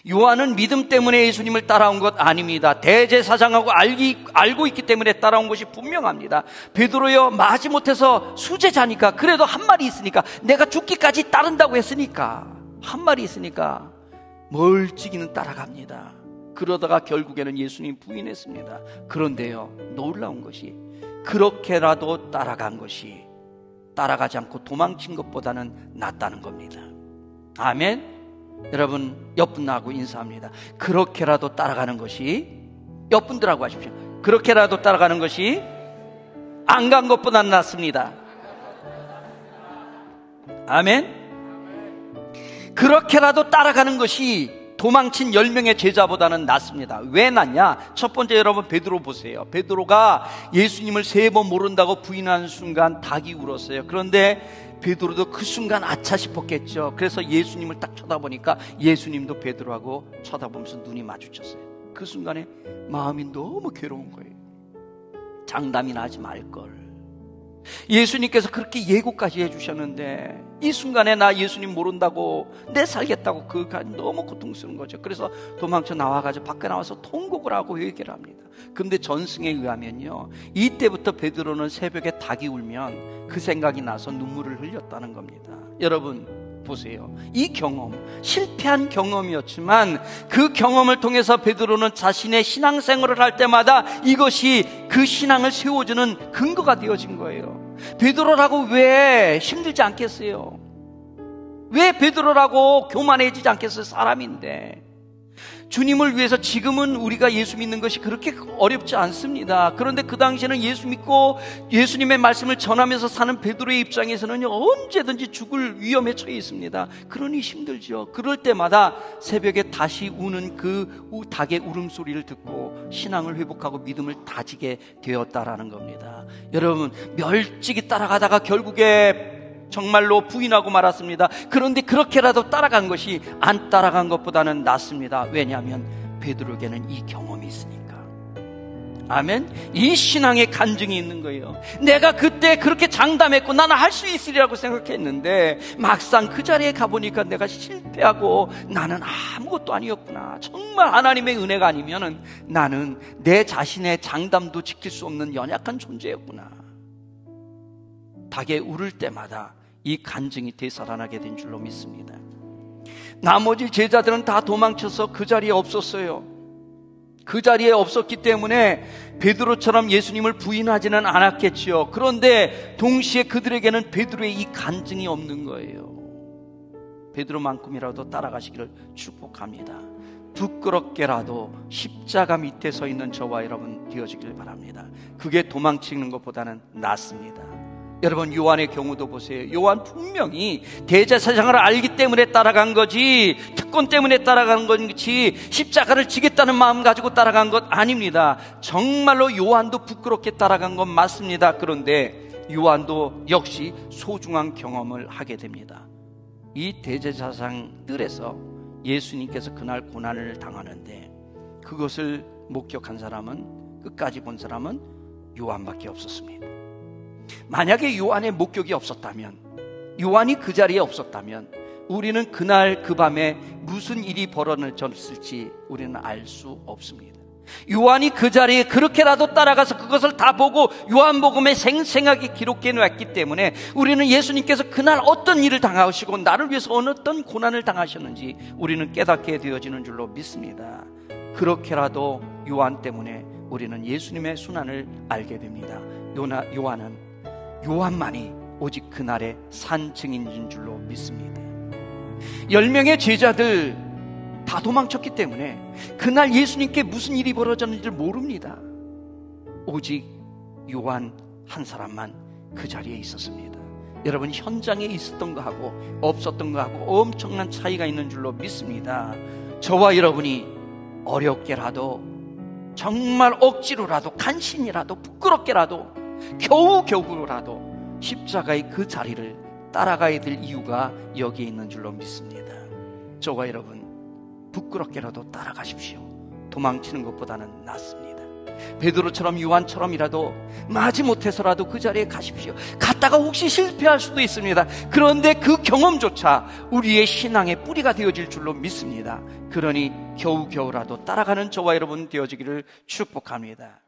요한은 믿음 때문에 예수님을 따라온 것 아닙니다. 대제사장하고 알고 있기 때문에 따라온 것이 분명합니다. 베드로여, 마지못해서 수제자니까, 그래도 한 말이 있으니까, 내가 죽기까지 따른다고 했으니까, 한 말이 있으니까 멀찍이는 따라갑니다. 그러다가 결국에는 예수님 부인했습니다. 그런데요, 놀라운 것이 그렇게라도 따라간 것이 따라가지 않고 도망친 것보다는 낫다는 겁니다. 아멘. 여러분, 옆분하고 인사합니다. 그렇게라도 따라가는 것이, 옆분들하고 하십시오. 그렇게라도 따라가는 것이 안 간 것보다는 낫습니다. 아멘. 그렇게라도 따라가는 것이 도망친 10명의 제자보다는 낫습니다. 왜 낫냐? 첫 번째, 여러분 베드로 보세요. 베드로가 예수님을 3번 모른다고 부인하는 순간 닭이 울었어요. 그런데 베드로도 그 순간 아차 싶었겠죠. 그래서 예수님을 딱 쳐다보니까 예수님도 베드로하고 쳐다보면서 눈이 마주쳤어요. 그 순간에 마음이 너무 괴로운 거예요. 장담이나 하지 말걸. 예수님께서 그렇게 예고까지 해주셨는데 이 순간에 나 예수님 모른다고, 내 살겠다고, 그가 너무 고통스러운 거죠. 그래서 도망쳐 나와가지고 밖에 나와서 통곡을 하고 얘기를 합니다. 근데 전승에 의하면요, 이때부터 베드로는 새벽에 닭이 울면 그 생각이 나서 눈물을 흘렸다는 겁니다. 여러분 보세요. 이 경험, 실패한 경험이었지만 그 경험을 통해서 베드로는 자신의 신앙생활을 할 때마다 이것이 그 신앙을 세워주는 근거가 되어진 거예요. 베드로라고 왜 힘들지 않겠어요? 왜 베드로라고 교만해지지 않겠어요? 사람인데. 주님을 위해서 지금은 우리가 예수 믿는 것이 그렇게 어렵지 않습니다. 그런데 그 당시에는 예수 믿고 예수님의 말씀을 전하면서 사는 베드로의 입장에서는 언제든지 죽을 위험에 처해 있습니다. 그러니 힘들죠. 그럴 때마다 새벽에 다시 우는 그 닭의 울음소리를 듣고 신앙을 회복하고 믿음을 다지게 되었다라는 겁니다. 여러분, 멸찍이 따라가다가 결국에 정말로 부인하고 말았습니다. 그런데 그렇게라도 따라간 것이 안 따라간 것보다는 낫습니다. 왜냐하면 베드로에게는 이 경험이 있으니까. 아멘. 이 신앙의 간증이 있는 거예요. 내가 그때 그렇게 장담했고 나는 할 수 있으리라고 생각했는데 막상 그 자리에 가보니까 내가 실패하고 나는 아무것도 아니었구나. 정말 하나님의 은혜가 아니면 나는 내 자신의 장담도 지킬 수 없는 연약한 존재였구나. 닭에 울을 때마다 이 간증이 되살아나게 된 줄로 믿습니다. 나머지 제자들은 다 도망쳐서 그 자리에 없었어요. 그 자리에 없었기 때문에 베드로처럼 예수님을 부인하지는 않았겠지요. 그런데 동시에 그들에게는 베드로의 이 간증이 없는 거예요. 베드로만큼이라도 따라가시기를 축복합니다. 부끄럽게라도 십자가 밑에 서 있는 저와 여러분 되어지길 바랍니다. 그게 도망치는 것보다는 낫습니다. 여러분, 요한의 경우도 보세요. 요한 분명히 대제사장을 알기 때문에 따라간 거지, 특권 때문에 따라간 거지, 십자가를 지겠다는 마음 가지고 따라간 것 아닙니다. 정말로 요한도 부끄럽게 따라간 건 맞습니다. 그런데 요한도 역시 소중한 경험을 하게 됩니다. 이 대제사장들에서 예수님께서 그날 고난을 당하는데 그것을 목격한 사람은, 끝까지 본 사람은 요한밖에 없었습니다. 만약에 요한의 목격이 없었다면, 요한이 그 자리에 없었다면 우리는 그날 그 밤에 무슨 일이 벌어졌을지 우리는 알 수 없습니다. 요한이 그 자리에 그렇게라도 따라가서 그것을 다 보고 요한복음에 생생하게 기록해 놓았기 때문에 우리는 예수님께서 그날 어떤 일을 당하시고 나를 위해서 어떤 고난을 당하셨는지 우리는 깨닫게 되어지는 줄로 믿습니다. 그렇게라도 요한 때문에 우리는 예수님의 순환을 알게 됩니다. 요한만이 오직 그날의 산증인인 줄로 믿습니다. 10명의 제자들 다 도망쳤기 때문에 그날 예수님께 무슨 일이 벌어졌는지 모릅니다. 오직 요한 한 사람만 그 자리에 있었습니다. 여러분, 현장에 있었던 거하고 없었던 거하고 엄청난 차이가 있는 줄로 믿습니다. 저와 여러분이 어렵게라도, 정말 억지로라도, 간신이라도, 부끄럽게라도, 겨우겨우라도 십자가의 그 자리를 따라가야 될 이유가 여기에 있는 줄로 믿습니다. 저와 여러분, 부끄럽게라도 따라가십시오. 도망치는 것보다는 낫습니다. 베드로처럼 요한처럼이라도 마지 못해서라도 그 자리에 가십시오. 갔다가 혹시 실패할 수도 있습니다. 그런데 그 경험조차 우리의 신앙의 뿌리가 되어질 줄로 믿습니다. 그러니 겨우겨우라도 따라가는 저와 여러분 되어지기를 축복합니다.